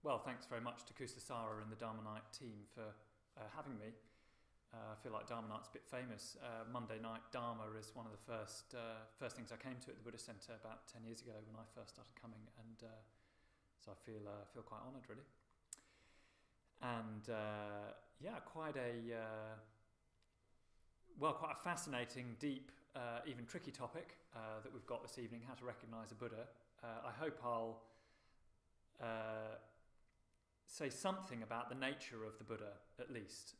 Well, thanks very much to Kustasara and the Dharma Night team for having me. I feel like Dharma Night's a bit famous. Monday night Dharma is one of the first things I came to at the Buddhist Centre about 10 years ago when I first started coming, and so I feel quite honoured, really. And quite a fascinating, deep, even tricky topic that we've got this evening: how to recognise a Buddha. I hope I'll say something about the nature of the Buddha, at least,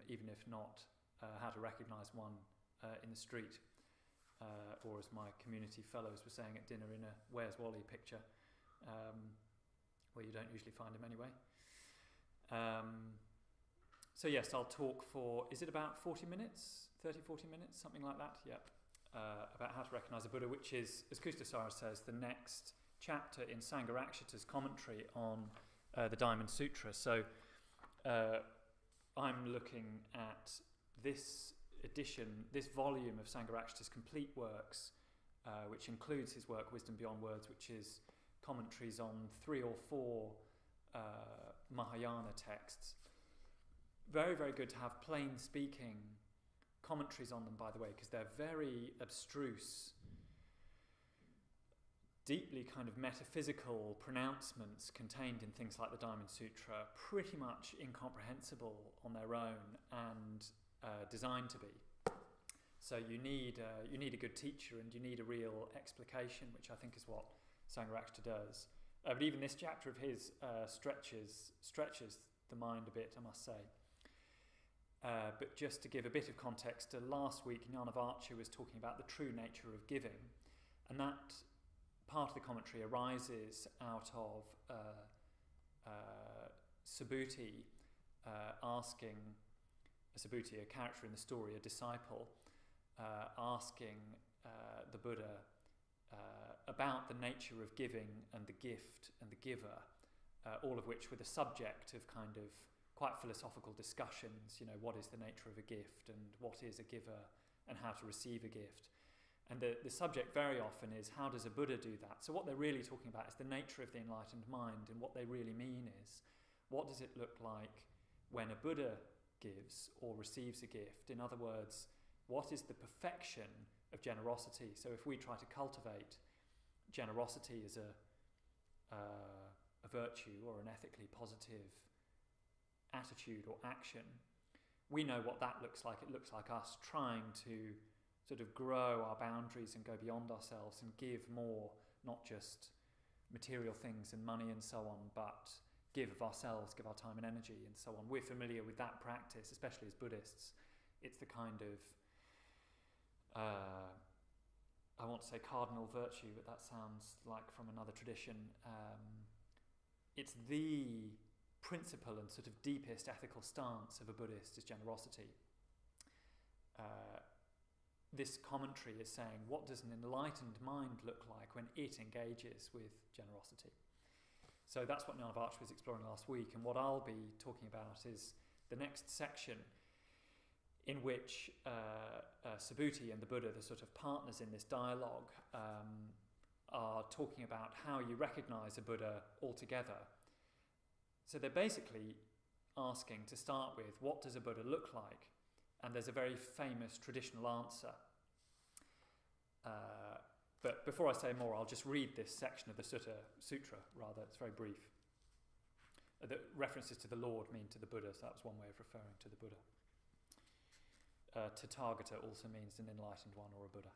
even if not how to recognise one in the street, or as my community fellows were saying at dinner, in a Where's Wally picture, where you don't usually find him anyway. So yes, I'll talk for, is it about 40 minutes, something like that? Yep. About how to recognise a Buddha, which is, as Kustasara says, the next chapter in Sangharakshita's commentary on the Diamond Sutra. So I'm looking at this edition, this volume of Sangharakshita's complete works, which includes his work Wisdom Beyond Words, which is commentaries on 3 or 4 Mahayana texts. Very, very good to have plain speaking commentaries on them, by the way, because they're very abstruse, deeply kind of metaphysical pronouncements contained in things like the Diamond Sutra, pretty much incomprehensible on their own and designed to be. So you need a good teacher, and you need a real explication, which I think is what Sangharakshita does. But even this chapter of his stretches the mind a bit, I must say. But just to give a bit of context, last week Jnanavarcha was talking about the true nature of giving, and that part of the commentary arises out of Subhuti asking, Subhuti, a character in the story, a disciple, asking the Buddha about the nature of giving and the gift and the giver, all of which were the subject of kind of quite philosophical discussions. What is the nature of a gift, and what is a giver, and how to receive a gift. And the subject very often is, how does a Buddha do that? So what they're really talking about is the nature of the enlightened mind, and what they really mean is, what does it look like when a Buddha gives or receives a gift? In other words, what is the perfection of generosity? So if we try to cultivate generosity as a virtue or an ethically positive attitude or action, we know what that looks like. It looks like us trying to sort of grow our boundaries and go beyond ourselves and give more, not just material things and money and so on, but give of ourselves, give our time and energy and so on. We're familiar with that practice, especially as Buddhists. It's the kind of, I want to say cardinal virtue, but that sounds like from another tradition. It's the principle and sort of deepest ethical stance of a Buddhist is generosity. This commentary is saying, what does an enlightened mind look like when it engages with generosity? So that's what Jnanavarcha was exploring last week, and what I'll be talking about is the next section, in which Subhuti and the Buddha, the sort of partners in this dialogue, are talking about how you recognise a Buddha altogether. So they're basically asking to start with, what does a Buddha look like? And there's a very famous traditional answer. But before I say more, I'll just read this section of the Sutra, rather. It's very brief. The references to the Lord mean to the Buddha, so that was one way of referring to the Buddha. Tathagata also means an enlightened one or a Buddha.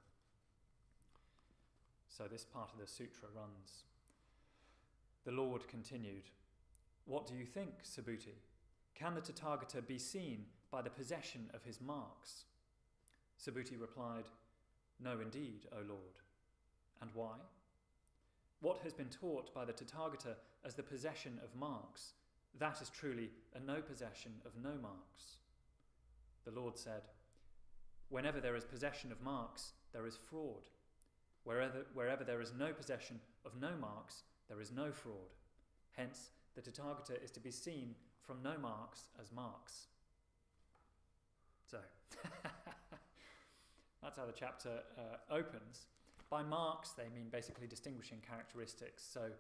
So this part of the sutra runs. The Lord continued, "What do you think, Subhuti? Can the Tathagata be seen by the possession of his marks?" Subhuti replied, "No, indeed, O Lord. And why? What has been taught by the Tathagata as the possession of marks, that is truly a no possession of no marks." The Lord said, "Whenever there is possession of marks, there is fraud. Wherever there is no possession of no marks, there is no fraud. Hence, the Tathagata is to be seen from no marks as marks." So, that's how the chapter opens. By marks, they mean basically distinguishing characteristics. So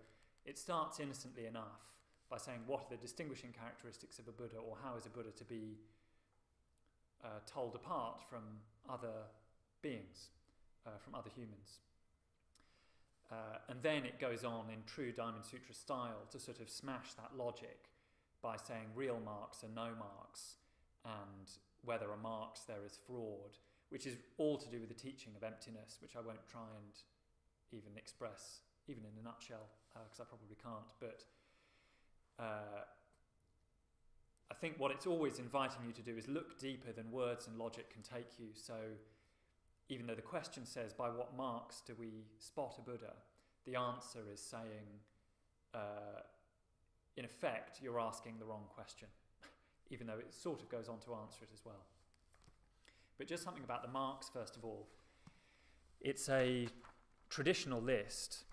it starts innocently enough by saying what are the distinguishing characteristics of a Buddha, or how is a Buddha to be told apart from other beings, from other humans. And then it goes on in true Diamond Sutra style to sort of smash that logic by saying real marks are no marks, and where there are marks there is fraud, which is all to do with the teaching of emptiness, which I won't try and even express, even in a nutshell, because I probably can't. But I think what it's always inviting you to do is look deeper than words and logic can take you. So even though the question says, by what marks do we spot a Buddha? The answer is saying, in effect, you're asking the wrong question, even though it sort of goes on to answer it as well. But just something about the marks, first of all. It's a traditional list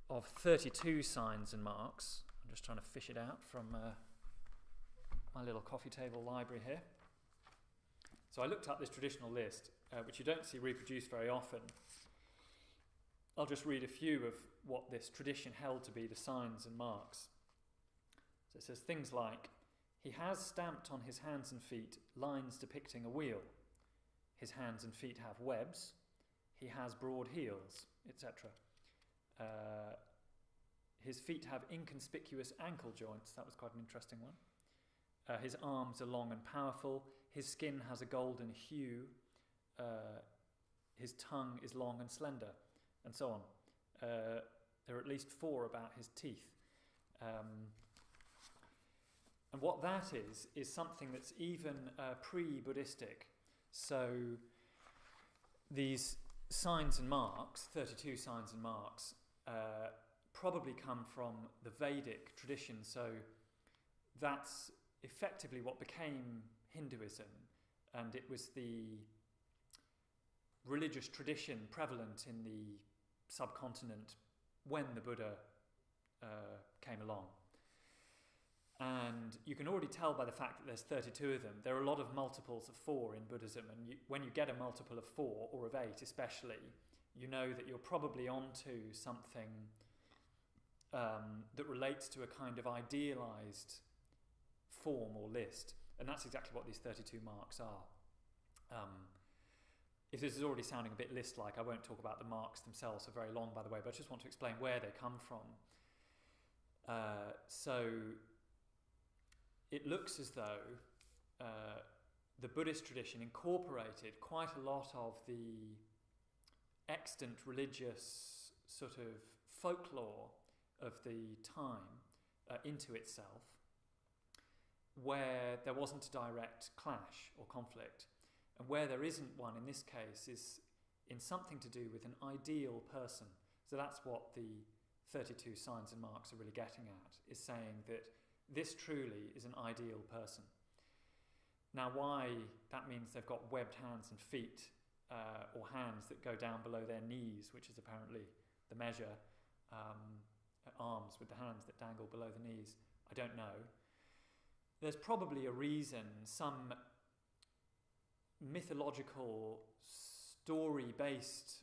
of 32 signs and marks. I'm just trying to fish it out from my little coffee table library here. So I looked up this traditional list, which you don't see reproduced very often. I'll just read a few of what this tradition held to be the signs and marks. So it says things like, he has stamped on his hands and feet lines depicting a wheel. His hands and feet have webs. He has broad heels, etc. His feet have inconspicuous ankle joints. That was quite an interesting one. His arms are long and powerful. His skin has a golden hue. His tongue is long and slender, and so on. There are at least 4 about his teeth. And what that is something that's even pre-Buddhistic. So these signs and marks, 32 signs and marks, probably come from the Vedic tradition. So that's effectively what became Hinduism, and it was the religious tradition prevalent in the subcontinent when the Buddha came along. And you can already tell by the fact that there's 32 of them. There are a lot of multiples of 4 in Buddhism, and when you get a multiple of 4, or of 8 especially, you know that you're probably onto something that relates to a kind of idealized form or list. And that's exactly what these 32 marks are. If this is already sounding a bit list-like, I won't talk about the marks themselves for very long, by the way, but I just want to explain where they come from. So it looks as though the Buddhist tradition incorporated quite a lot of the extant religious sort of folklore of the time into itself, where there wasn't a direct clash or conflict. And where there isn't one in this case is in something to do with an ideal person. So that's what the 32 signs and marks are really getting at, is saying that this truly is an ideal person. Now why that means they've got webbed hands and feet, or hands that go down below their knees, which is apparently the measure, arms with the hands that dangle below the knees, I don't know. There's probably a reason, some mythological, story-based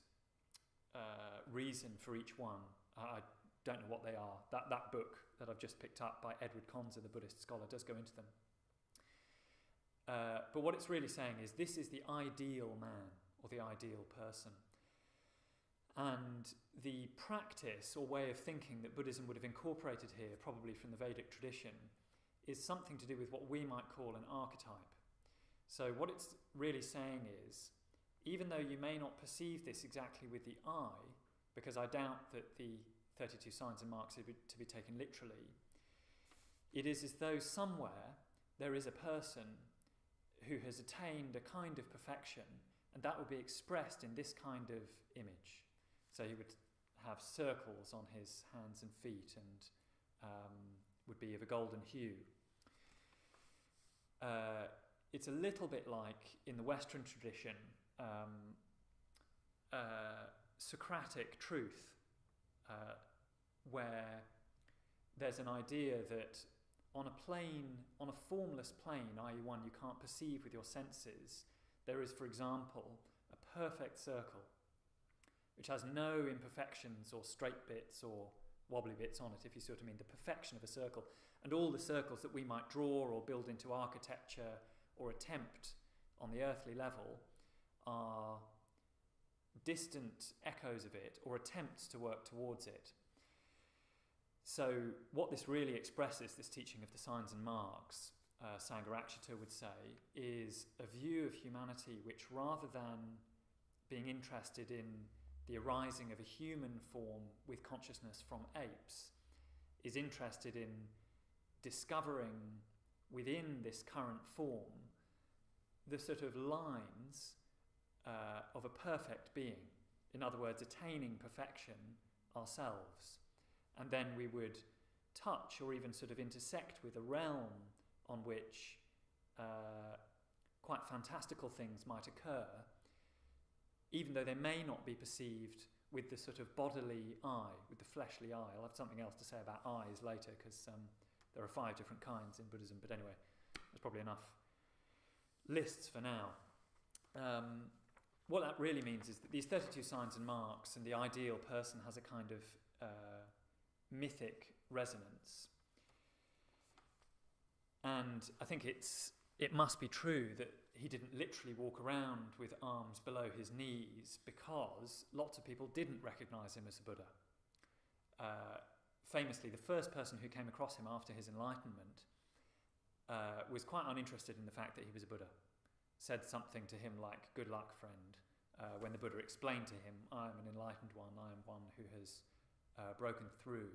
reason for each one. I don't know what they are. That book that I've just picked up by Edward Conzer, the Buddhist scholar, does go into them. But what it's really saying is this is the ideal man, or the ideal person. And the practice or way of thinking that Buddhism would have incorporated here, probably from the Vedic tradition, is something to do with what we might call an archetype. So what it's really saying is, even though you may not perceive this exactly with the eye, because I doubt that the 32 signs and marks are to be taken literally, it is as though somewhere there is a person who has attained a kind of perfection, and that would be expressed in this kind of image. So he would have circles on his hands and feet, and would be of a golden hue. It's a little bit like, in the Western tradition, Socratic truth, where there's an idea that on a formless plane, i.e. one you can't perceive with your senses, there is, for example, a perfect circle. which has no imperfections or straight bits or wobbly bits on it, if you see what I mean, the perfection of a circle. And all the circles that we might draw or build into architecture or attempt on the earthly level are distant echoes of it or attempts to work towards it. So what this really expresses, this teaching of the signs and marks, Sangharakshita would say, is a view of humanity which, rather than being interested in the arising of a human form with consciousness from apes, is interested in discovering within this current form the sort of lines of a perfect being. In other words, attaining perfection ourselves. And then we would touch or even sort of intersect with a realm on which quite fantastical things might occur, even though they may not be perceived with the sort of bodily eye, with the fleshly eye. I'll have something else to say about eyes later, because there are 5 different kinds in Buddhism, but anyway, there's probably enough lists for now. What that really means is that these 32 signs and marks and the ideal person has a kind of mythic resonance. And I think it must be true that he didn't literally walk around with arms below his knees, because lots of people didn't recognise him as a Buddha. Famously, the first person who came across him after his enlightenment was quite uninterested in the fact that he was a Buddha. Said something to him like, "Good luck, friend," when the Buddha explained to him, "I am an enlightened one, I am one who has broken through,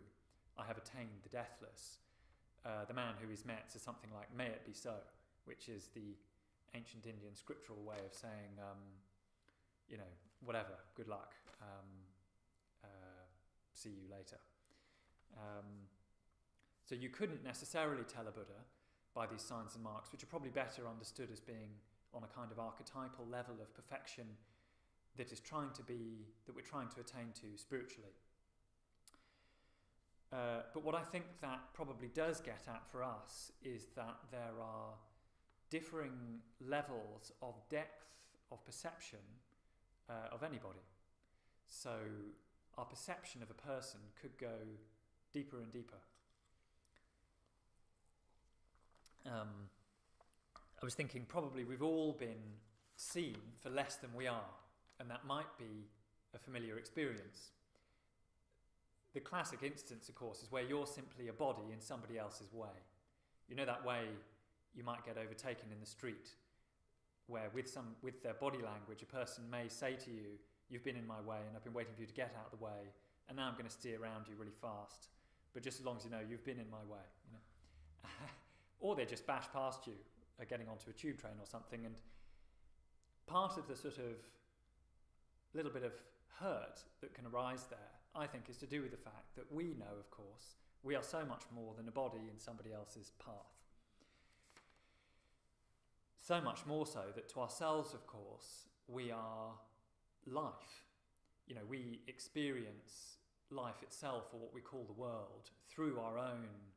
I have attained the deathless." The man who he's met says something like, "May it be so," which is the ancient Indian scriptural way of saying, whatever, good luck, see you later. So you couldn't necessarily tell a Buddha by these signs and marks, which are probably better understood as being on a kind of archetypal level of perfection that we're trying to attain to spiritually. But what I think that probably does get at for us is that there are differing levels of depth of perception of anybody. So our perception of a person could go deeper and deeper. I was thinking probably we've all been seen for less than we are, and that might be a familiar experience. The classic instance, of course, is where you're simply a body in somebody else's way. You know that way you might get overtaken in the street, where with their body language, a person may say to you, "You've been in my way and I've been waiting for you to get out of the way, and now I'm going to steer around you really fast, but just as long as you know you've been in my way." Or they just bash past you, getting onto a tube train or something, and part of the sort of little bit of hurt that can arise there, I think, is to do with the fact that we know, of course, we are so much more than a body in somebody else's path. So much more so that to ourselves, of course, we are life. We experience life itself, or what we call the world, through our own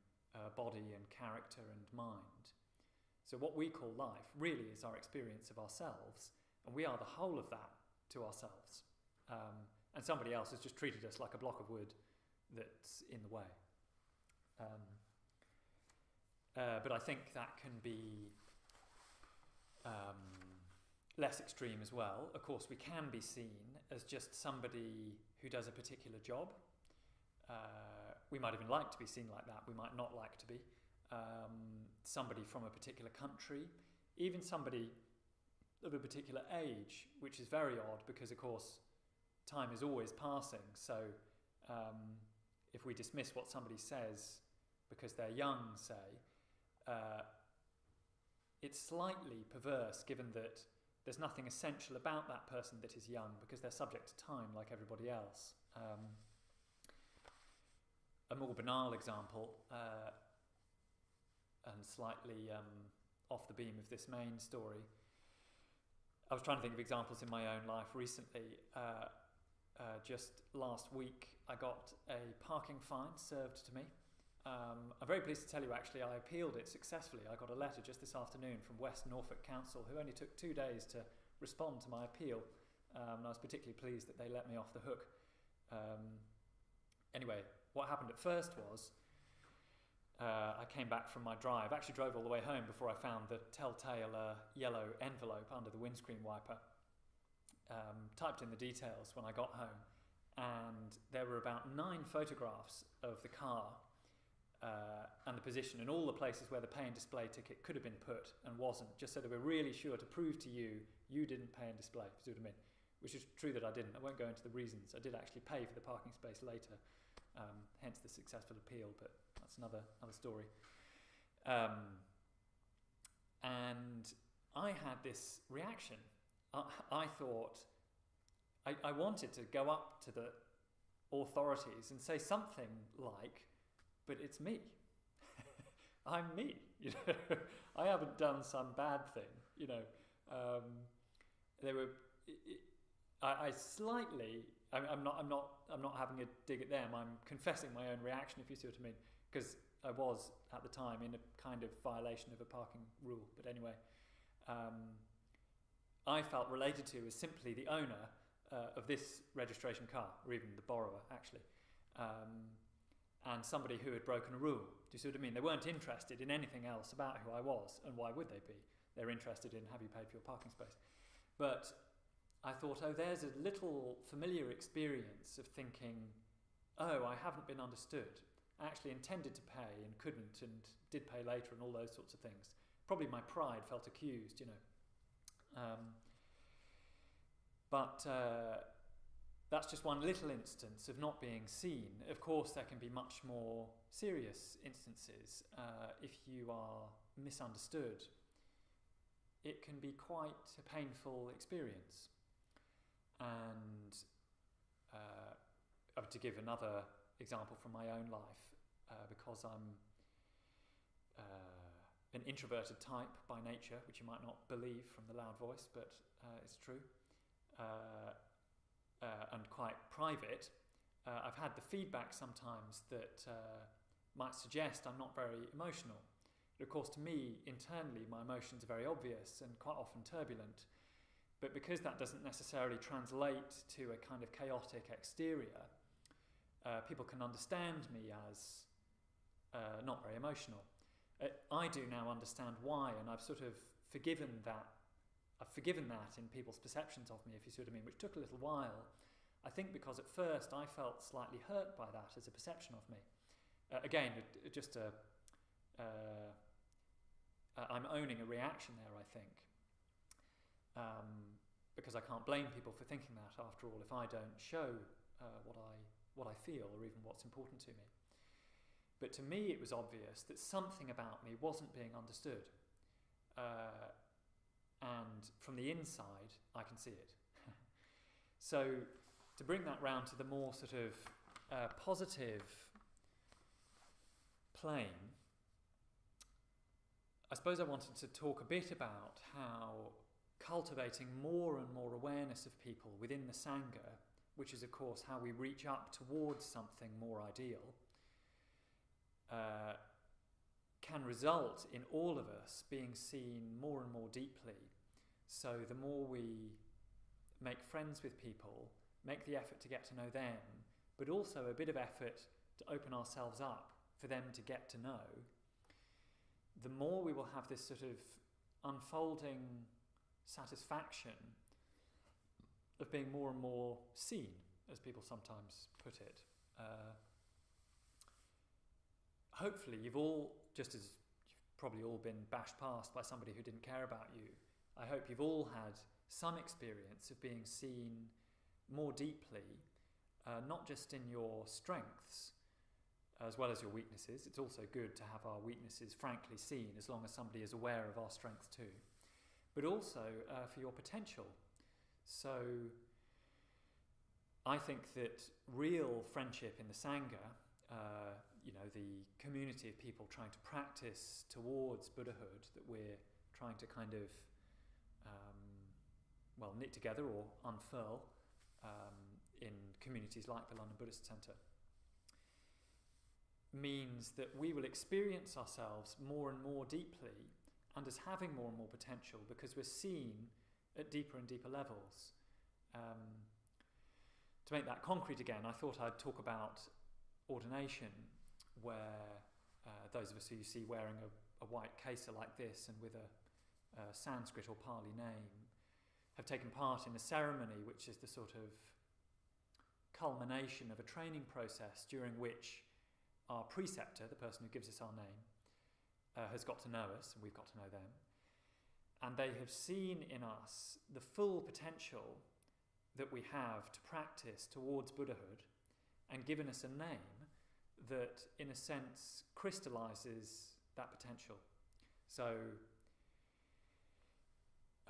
body and character and mind. So what we call life really is our experience of ourselves, and we are the whole of that to ourselves. And somebody else has just treated us like a block of wood that's in the way. But I think that can be less extreme as well. Of course, we can be seen as just somebody who does a particular job. We might even like to be seen like that. We might not like to be. Somebody from a particular country, even somebody of a particular age, which is very odd because, of course, time is always passing. So if we dismiss what somebody says because they're young, say, it's slightly perverse, given that there's nothing essential about that person that is young, because they're subject to time like everybody else. A more banal example, and slightly off the beam of this main story, I was trying to think of examples in my own life recently. Just last week I got a parking fine served to me. I'm very pleased to tell you, actually, I appealed it successfully. I got a letter just this afternoon from West Norfolk Council, who only took 2 days to respond to my appeal. And I was particularly pleased that they let me off the hook. Anyway, what happened at first was I came back from my drive, actually drove all the way home before I found the telltale yellow envelope under the windscreen wiper. Typed in the details when I got home, and there were about 9 photographs of the car and the position and all the places where the pay and display ticket could have been put and wasn't, just so they were really sure to prove to you didn't pay and display, if you see what I mean. Which is true that I didn't. I won't go into the reasons. I did actually pay for the parking space later, hence the successful appeal, but that's another story. And I had this reaction. I thought, I wanted to go up to the authorities and say something like, but it's me. I'm me. You know, I haven't done some bad thing. You know, they were. I slightly. I'm not having a dig at them. I'm confessing my own reaction, if you see what I mean, because I was at the time in a kind of violation of a parking rule. But anyway, I felt related to as simply the owner of this registration car, or even the borrower, actually, and somebody who had broken a rule. Do you see what I mean? They weren't interested in anything else about who I was, and why would they be? They're interested in, have you paid for your parking space? But I thought, oh, there's a little familiar experience of thinking, oh, I haven't been understood. I actually intended to pay and couldn't, and did pay later, and all those sorts of things. Probably my pride felt accused, you know. But that's just one little instance of not being seen. Of course, there can be much more serious instances. If you are misunderstood, it can be quite a painful experience. And to give another example from my own life, because I'm an introverted type by nature, which you might not believe from the loud voice, but it's true, and quite private, I've had the feedback sometimes that might suggest I'm not very emotional. But of course, to me, internally, my emotions are very obvious and quite often turbulent. But because that doesn't necessarily translate to a kind of chaotic exterior, people can understand me as not very emotional. I do now understand why, and I've sort of forgiven that. I've forgiven that in people's perceptions of me, if you see what I mean, which took a little while. I think because at first I felt slightly hurt by that as a perception of me. Again, I'm owning a reaction there, I think. Because I can't blame people for thinking that, after all, if I don't show what I feel or even what's important to me. But to me it was obvious that something about me wasn't being understood. And from the inside I can see it. So to bring that round to the more sort of positive plane, I suppose I wanted to talk a bit about how cultivating more and more awareness of people within the Sangha, which is of course how we reach up towards something more ideal, can result in all of us being seen more and more deeply. So the more we make friends with people, make the effort to get to know them, but also a bit of effort to open ourselves up for them to get to know, the more we will have this sort of unfolding satisfaction of being more and more seen, as people sometimes put it. Hopefully you've all, just as you've probably all been bashed past by somebody who didn't care about you, I hope you've all had some experience of being seen more deeply, not just in your strengths as well as your weaknesses. It's also good to have our weaknesses frankly seen, as long as somebody is aware of our strengths too, but also for your potential. So I think that real friendship in the Sangha, the community of people trying to practice towards Buddhahood, that we're trying to kind of knit together or unfurl in communities like the London Buddhist Centre, means that we will experience ourselves more and more deeply and as having more and more potential, because we're seen at deeper and deeper levels. To make that concrete again, I thought I'd talk about ordination, where those of us who you see wearing a white kesa like this and with a Sanskrit or Pali name have taken part in a ceremony which is the sort of culmination of a training process during which our preceptor, the person who gives us our name, has got to know us and we've got to know them. And they have seen in us the full potential that we have to practice towards Buddhahood and given us a name that, in a sense, crystallizes that potential. So,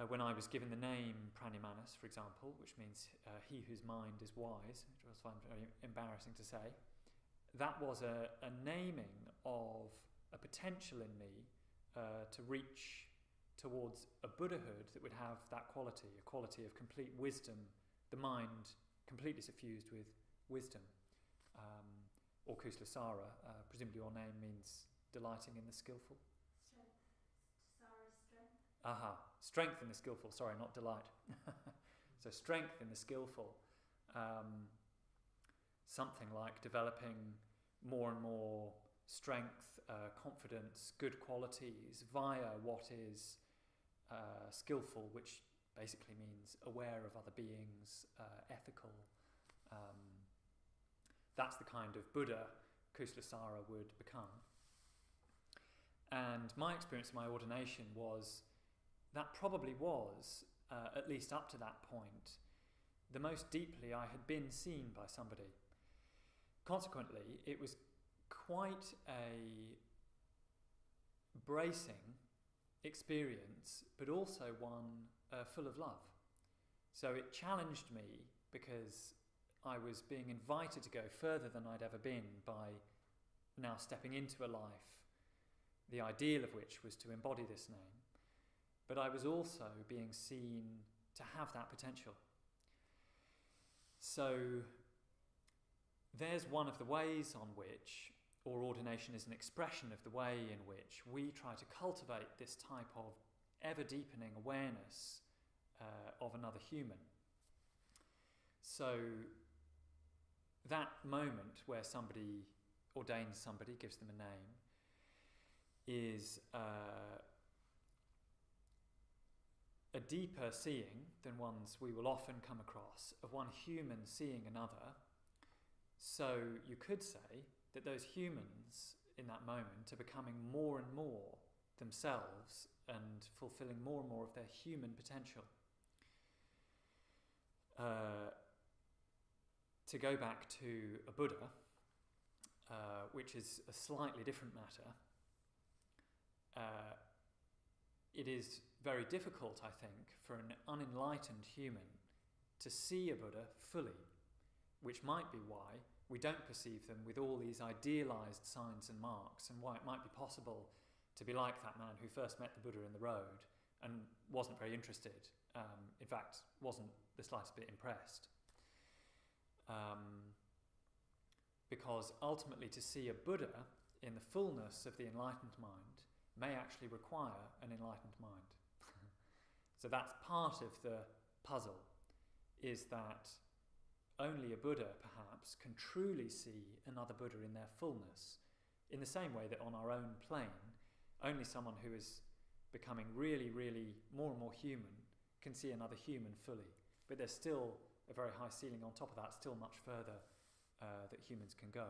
when I was given the name Prajnamanas, for example, which means he whose mind is wise, which I find very embarrassing to say, that was a naming of a potential in me to reach towards a Buddhahood that would have that quality, a quality of complete wisdom, the mind completely suffused with wisdom. Or Kuslasara, presumably your name means delighting in the skillful. Strength. Sara's strength. Aha, strength in the skillful, sorry, not delight. So strength in the skillful. Something like developing more and more strength, confidence, good qualities via what is skillful, which basically means aware of other beings, ethical. That's the kind of Buddha Kuslasara would become. And my experience of my ordination was that probably was, at least up to that point, the most deeply I had been seen by somebody. Consequently, it was quite a bracing experience, but also one full of love. So it challenged me because I was being invited to go further than I'd ever been by now stepping into a life, the ideal of which was to embody this name. But I was also being seen to have that potential. So there's one of the ways on which, or ordination is an expression of the way in which we try to cultivate this type of ever-deepening awareness of another human. So that moment where somebody ordains somebody, gives them a name, is a deeper seeing than ones we will often come across, of one human seeing another. So you could say that those humans in that moment are becoming more and more themselves and fulfilling more and more of their human potential. To go back to a Buddha, which is a slightly different matter, it is very difficult, I think, for an unenlightened human to see a Buddha fully, which might be why we don't perceive them with all these idealized signs and marks, and why it might be possible to be like that man who first met the Buddha in the road and wasn't very interested, in fact, wasn't the slightest bit impressed. Because ultimately to see a Buddha in the fullness of the enlightened mind may actually require an enlightened mind. So that's part of the puzzle, is that only a Buddha, perhaps, can truly see another Buddha in their fullness, in the same way that on our own plane, only someone who is becoming really, really more and more human can see another human fully. But there's still a very high ceiling on top of that, still much further that humans can go.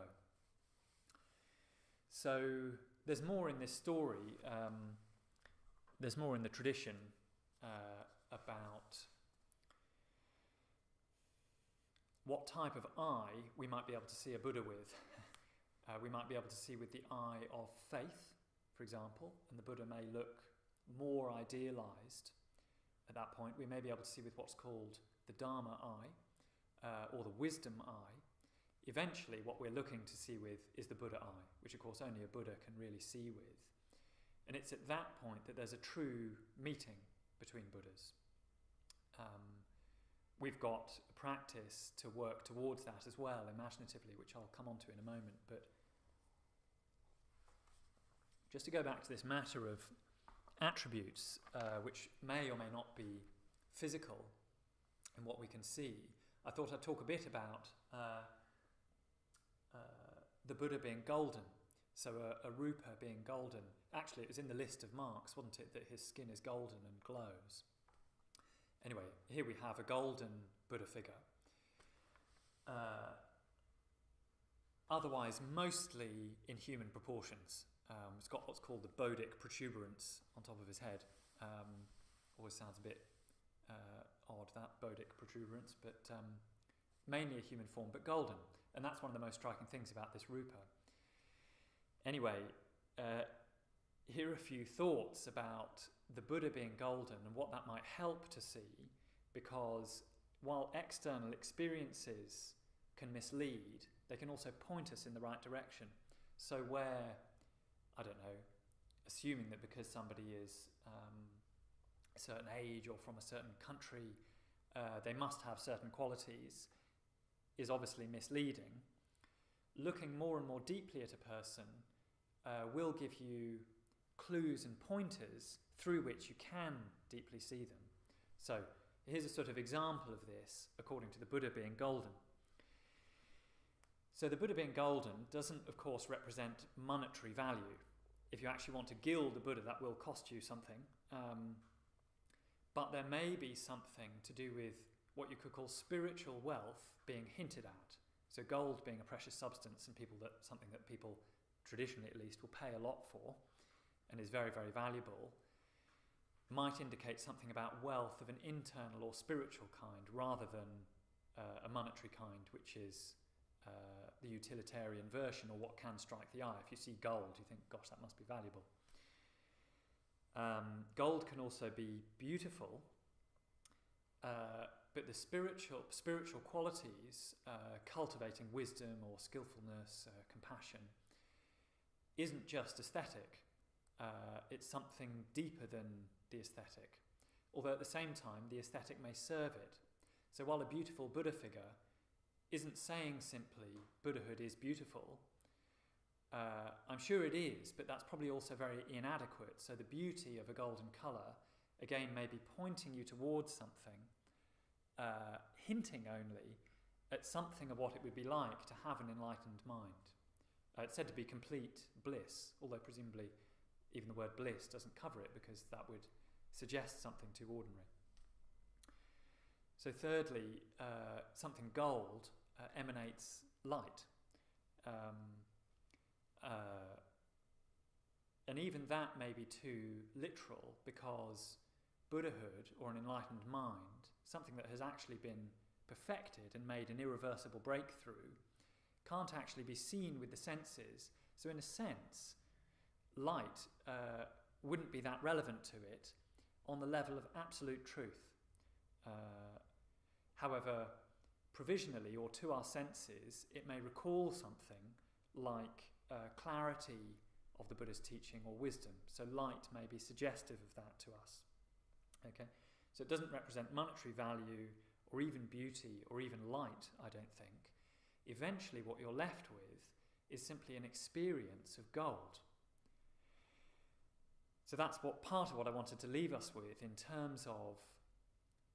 So there's more in this story, there's more in the tradition about what type of eye we might be able to see a Buddha with. We might be able to see with the eye of faith, for example, and the Buddha may look more idealized at that point. We may be able to see with what's called the Dharma eye, or the wisdom eye. Eventually, what we're looking to see with is the Buddha eye, which of course only a Buddha can really see with. And it's at that point that there's a true meeting between Buddhas. We've got a practice to work towards that as well, imaginatively, which I'll come on to in a moment. But just to go back to this matter of attributes, which may or may not be physical, and what we can see, I thought I'd talk a bit about the Buddha being golden. So a rupa being golden. Actually, it was in the list of marks, wasn't it, that his skin is golden and glows. Anyway, here we have a golden Buddha figure. Otherwise, mostly in human proportions. It's got what's called the Bodic protuberance on top of his head. Always sounds a bit odd, that Bodic protuberance, but mainly a human form, but golden. And that's one of the most striking things about this rupa. Anyway, here are a few thoughts about the Buddha being golden and what that might help to see, because while external experiences can mislead, they can also point us in the right direction. So where, I don't know, assuming that because somebody is a certain age or from a certain country, they must have certain qualities, is obviously misleading. Looking more and more deeply at a person will give you clues and pointers through which you can deeply see them. So here's a sort of example of this according to the Buddha being golden. So the Buddha being golden doesn't, of course, represent monetary value. If you actually want to gild the Buddha, that will cost you something. But there may be something to do with what you could call spiritual wealth being hinted at. So gold being a precious substance and something that people, traditionally at least, will pay a lot for and is very, very valuable, might indicate something about wealth of an internal or spiritual kind rather than a monetary kind, which is the utilitarian version, or what can strike the eye. If you see gold, you think, gosh, that must be valuable. Gold can also be beautiful, but the spiritual qualities, cultivating wisdom or skillfulness, compassion, isn't just aesthetic. It's something deeper than the aesthetic. Although at the same time, the aesthetic may serve it. So while a beautiful Buddha figure isn't saying simply Buddhahood is beautiful, I'm sure it is, but that's probably also very inadequate. So the beauty of a golden colour, again, may be pointing you towards something, hinting only at something of what it would be like to have an enlightened mind. It's said to be complete bliss, although presumably even the word bliss doesn't cover it, because that would suggest something too ordinary. So thirdly, something gold emanates light. And even that may be too literal, because Buddhahood, or an enlightened mind, something that has actually been perfected and made an irreversible breakthrough, can't actually be seen with the senses. So in a sense, light wouldn't be that relevant to it on the level of absolute truth. However, provisionally, or to our senses, it may recall something like clarity of the Buddha's teaching or wisdom. So light may be suggestive of that to us. Okay, so it doesn't represent monetary value or even beauty or even light, I don't think. Eventually what you're left with is simply an experience of gold. So that's part of what I wanted to leave us with in terms of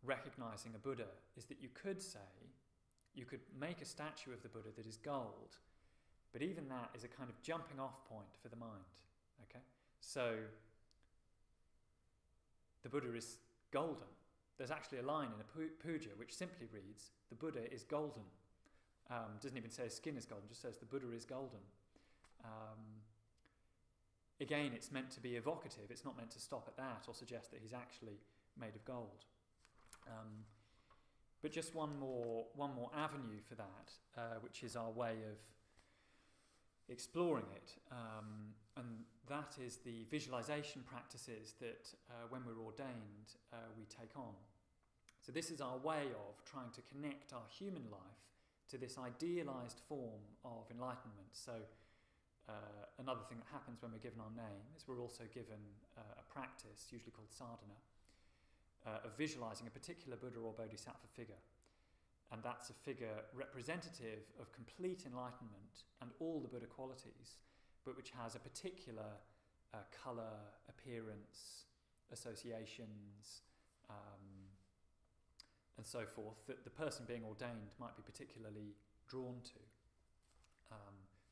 recognizing a Buddha, is that you could make a statue of the Buddha that is gold, but even that is a kind of jumping off point for the mind. Okay, so the Buddha is golden. There's actually a line in a puja which simply reads, the Buddha is golden. Doesn't even say his skin is golden, just says the Buddha is golden. Again, it's meant to be evocative. It's not meant to stop at that or suggest that he's actually made of gold. But just one more avenue for that, which is our way of exploring it, and that is the visualization practices that when we're ordained we take on. So this is our way of trying to connect our human life to this idealized form of enlightenment. So another thing that happens when we're given our name is we're also given a practice, usually called sadhana, of visualizing a particular Buddha or Bodhisattva figure. And that's a figure representative of complete enlightenment and all the Buddha qualities, but which has a particular colour, appearance, associations, and so forth, that the person being ordained might be particularly drawn to.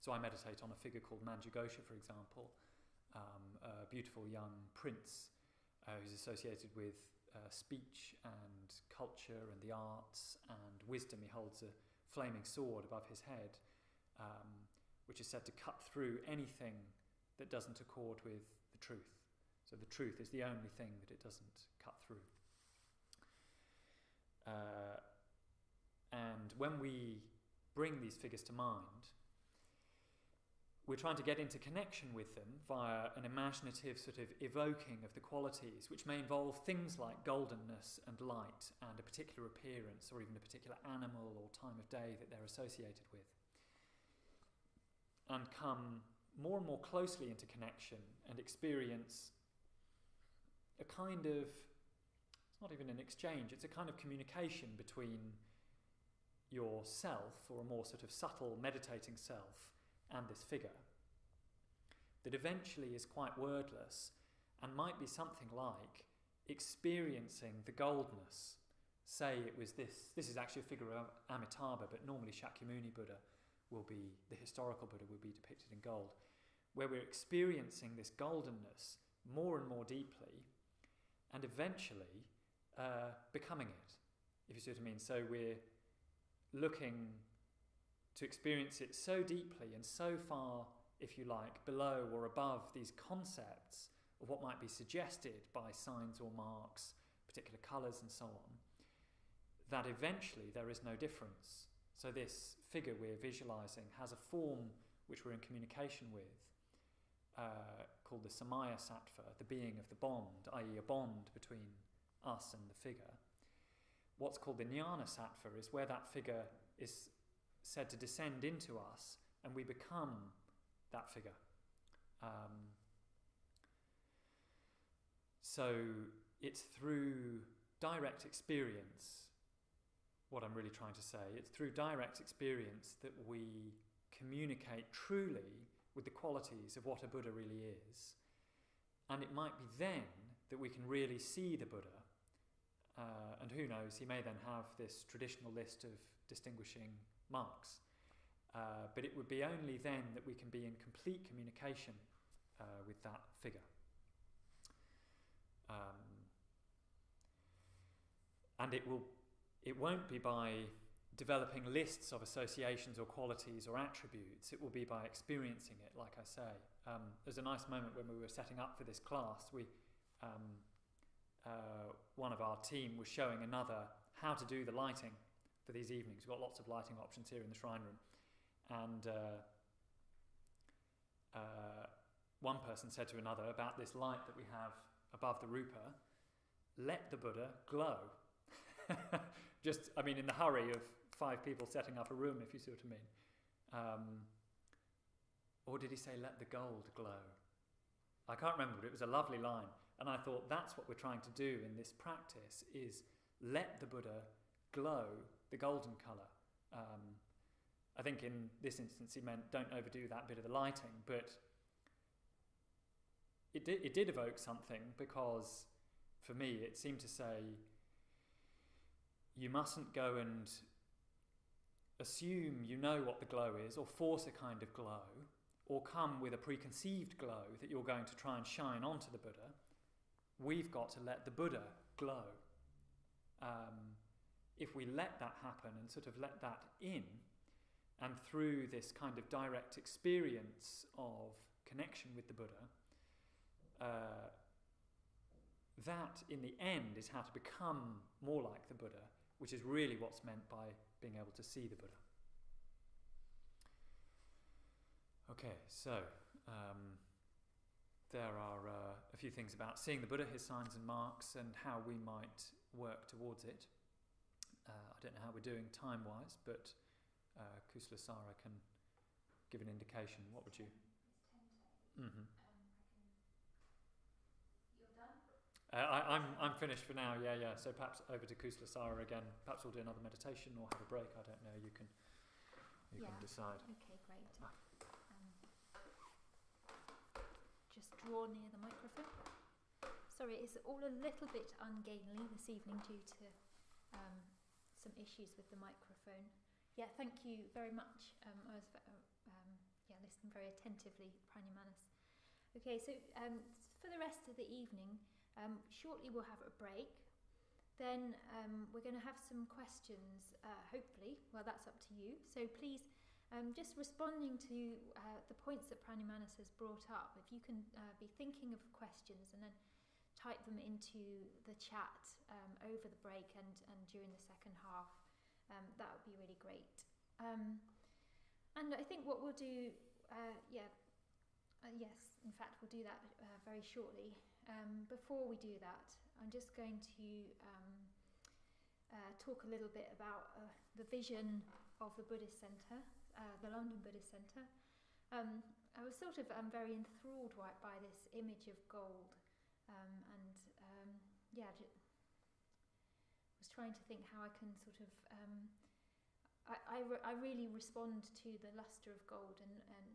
So I meditate on a figure called Manjugoshi, for example, a beautiful young prince who's associated with speech and culture and the arts and wisdom. He holds a flaming sword above his head, which is said to cut through anything that doesn't accord with the truth. So the truth is the only thing that it doesn't cut through. And when we bring these figures to mind, we're trying to get into connection with them via an imaginative sort of evoking of the qualities, which may involve things like goldenness and light and a particular appearance or even a particular animal or time of day that they're associated with, and come more and more closely into connection and experience a kind of, it's not even an exchange, it's a kind of communication between yourself, or a more sort of subtle meditating self, and this figure, that eventually is quite wordless and might be something like experiencing the goldness. Say it was this is actually a figure of Amitabha, but normally Shakyamuni Buddha will be, the historical Buddha will be depicted in gold, where we're experiencing this goldenness more and more deeply, and eventually becoming it, if you see what I mean. So we're looking to experience it so deeply and so far, if you like, below or above these concepts of what might be suggested by signs or marks, particular colours and so on, that eventually there is no difference. So this figure we're visualising has a form which we're in communication with, called the Samaya Sattva, the being of the bond, i.e. a bond between us and the figure. What's called the Jnana Sattva is where that figure is said to descend into us and we become that figure. So it's through direct experience, what I'm really trying to say, it's through direct experience that we communicate truly with the qualities of what a Buddha really is. And it might be then that we can really see the Buddha. And who knows, he may then have this traditional list of distinguishing marks. But it would be only then that we can be in complete communication with that figure. And it won't be by developing lists of associations or qualities or attributes. It will be by experiencing it, like I say. There's a nice moment when we were setting up for this class. One of our team was showing another how to do the lighting for these evenings. We've got lots of lighting options here in the shrine room. And one person said to another about this light that we have above the rupa, let the Buddha glow. Just, I mean, in the hurry of 5 people setting up a room, if you see what I mean. Or did he say, let the gold glow? I can't remember, but it was a lovely line. And I thought that's what we're trying to do in this practice, is let the Buddha glow the golden colour. I think in this instance he meant don't overdo that bit of the lighting, but it did evoke something, because for me it seemed to say you mustn't go and assume you know what the glow is, or force a kind of glow, or come with a preconceived glow that you're going to try and shine onto the Buddha. We've got to let the Buddha glow. If we let that happen and sort of let that in, and through this kind of direct experience of connection with the Buddha, that in the end is how to become more like the Buddha, which is really what's meant by being able to see the Buddha. Okay, so there are a few things about seeing the Buddha, his signs and marks, and how we might work towards it. I don't know how we're doing time-wise, but Kusala Sara can give an indication. What would you? Mm-hmm. You're done? I'm finished for now. Yeah. So perhaps over to Kusala Sara again. Perhaps we'll do another meditation or have a break. I don't know. You can decide. Okay, great. Just draw near the microphone. Sorry, it's all a little bit ungainly this evening due to some issues with the microphone. Yeah, thank you very much. I was listening very attentively, Prajnamanas. Okay, so for the rest of the evening, shortly we'll have a break. Then we're going to have some questions, hopefully. Well, that's up to you. So please, just responding to the points that Prajnamanas has brought up, if you can be thinking of questions and then type them into the chat over the break and during the second half, that would be really great. And I think what we'll do, yes, in fact, we'll do that very shortly. Before we do that, I'm just going to talk a little bit about the vision of the Buddhist Centre, the London Buddhist Centre. I was sort of very enthralled by this image of gold, was trying to think how I can sort of I really respond to the luster of gold, and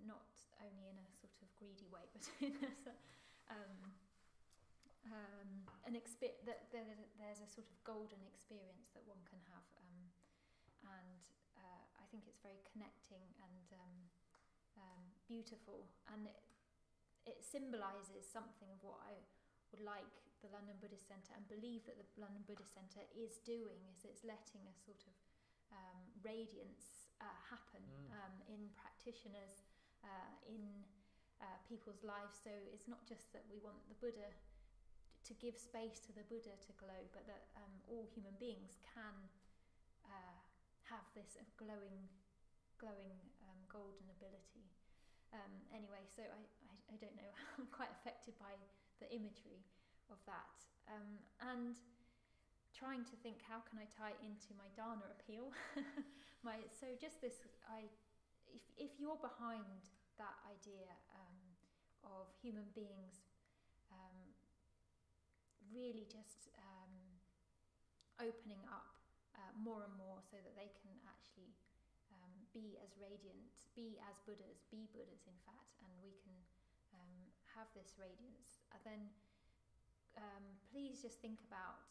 not only in a sort of greedy way, but in a there's a sort of golden experience that one can have, and I think it's very connecting and beautiful, and it symbolises something of what I would like the London Buddhist Centre, and believe that the London Buddhist Centre is doing, is it's letting a sort of radiance happen in practitioners, in people's lives. So it's not just that we want the Buddha to give space to the Buddha to glow, but that all human beings can have this glowing golden ability. Anyway, so I don't know, I'm quite affected by the imagery of that, and trying to think, how can I tie it into my Dharma appeal? So just this, if you're behind that idea of human beings really just opening up more and more, so that they can actually be as radiant, be as Buddhas, be Buddhas in fact, and we can have this radiance, then please just think about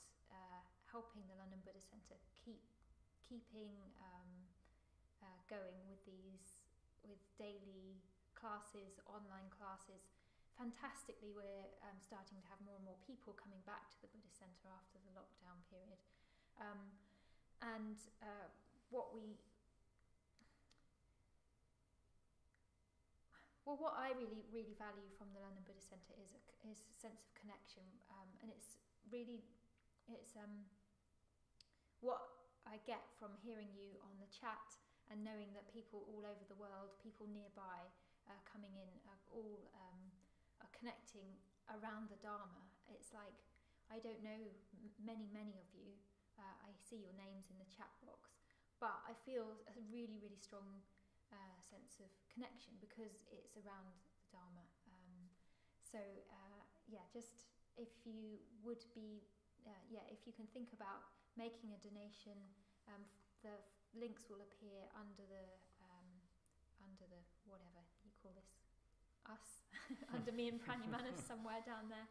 helping the London Buddhist Centre keeping going with daily classes, online classes. Fantastically, we're starting to have more and more people coming back to the Buddhist Centre after the lockdown period, what I really value from the London Buddhist Centre is a sense of connection, and it's what I get from hearing you on the chat and knowing that people all over the world, people nearby, coming in, all are connecting around the Dharma. It's like, I don't know many of you. I see your names in the chat box, but I feel a really strong sense of connection because it's around the Dharma. Just if you would be, if you can think about making a donation, the links will appear under the whatever you call this, us, under me and Prajnamanas somewhere down there.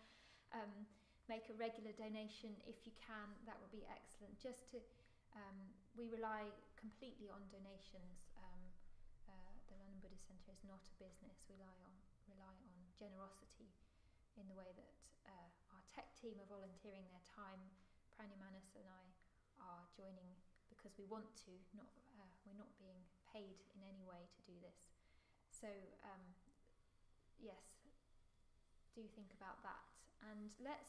Make a regular donation if you can. That would be excellent. Just to, we rely completely on donations. The London Buddhist Centre is not a business. We rely on generosity in the way that our tech team are volunteering their time. Prajnamanas and I are joining because we want to. We're not being paid in any way to do this. So yes, do think about that, and let's